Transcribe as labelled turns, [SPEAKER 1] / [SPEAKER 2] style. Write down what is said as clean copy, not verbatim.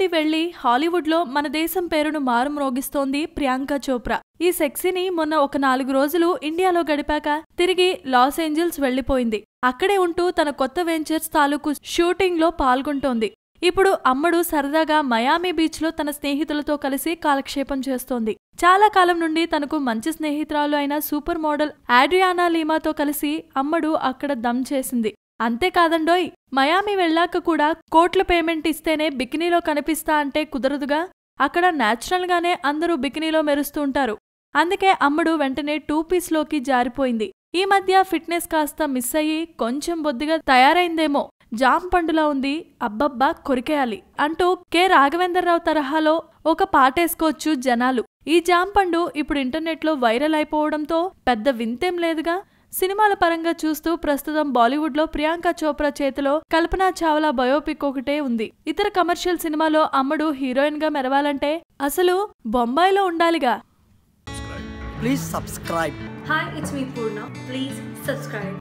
[SPEAKER 1] నుండి వెళ్లి హాలీవుడ్ లో మన దేశం పేరును మారుమ్రోగిస్తోంది ప్రియాంక చోప్రా. ఈ సెక్సీని మొన్న ఒక 4 రోజులు ఇండియాలో గడిపాక తిరిగి లాస్ ఏంజల్స్ వెళ్లిపోయింది. అక్కడే ఉంటూ తన కొత్త వెంచర్స్ తాలూకు షూటింగ్ లో పాల్గొంటోంది. ఇప్పుడు అమ్మడు సరదాగా మయామి బీచ్ లో తన స్నేహితులతో కలిసి కాలక్షేపం చేస్తోంది. చాలా కాలం నుండి తనకు మంచి స్నేహితురాలు అయిన సూపర్ మోడల్ ఆడ్రియానా లీమాతో కలిసి అమ్మడు అక్కడ దమ్ చేసింది. అంతేకాదండోయ్, మయామి వెళ్ళాక కూడా కోట్ల పేమెంట్ ఇస్తేనే బికినీలో కనిపిస్తా అంటే కుదరదుగా. అక్కడ నేచురల్ గానే అందరూ బికినీలో మెరుస్తూ ఉంటారు. అందుకే అమ్మడు వెంటనే 2 పీస్ లోకి జారిపోయింది. ఈ మధ్య ఫిట్నెస్ కాస్త మిస్ అయ్యి కొంచెం బొద్దుగా తయారైందేమో. జామ్ పండులా ఉంది, అబ్బబ్బా కొరికేయాలి అంటూ కె రాఘవేంద్రరావు తరహాలో ఒక పాటేసుకోవచ్చు జనాలు. ఈ జామ్ పండు ఇప్పుడు ఇంటర్నెట్ లో వైరల్ అయిపోవడంతో పెద్ద వింతేం లేదుగా. సినిమాల పరంగా చూస్తూ ప్రస్తుతం బాలీవుడ్ లో ప్రియాంక చోప్రా చేతిలో కల్పనా చావ్లా బయోపిక్ ఒకటే ఉంది. ఇతర కమర్షియల్ సినిమాలో అమ్మడు హీరోయిన్ గా మెరవాలంటే అసలు బొంబాయిలో ఉండాలిగా.
[SPEAKER 2] Please subscribe.
[SPEAKER 3] Hi, it's me Purna. Please subscribe.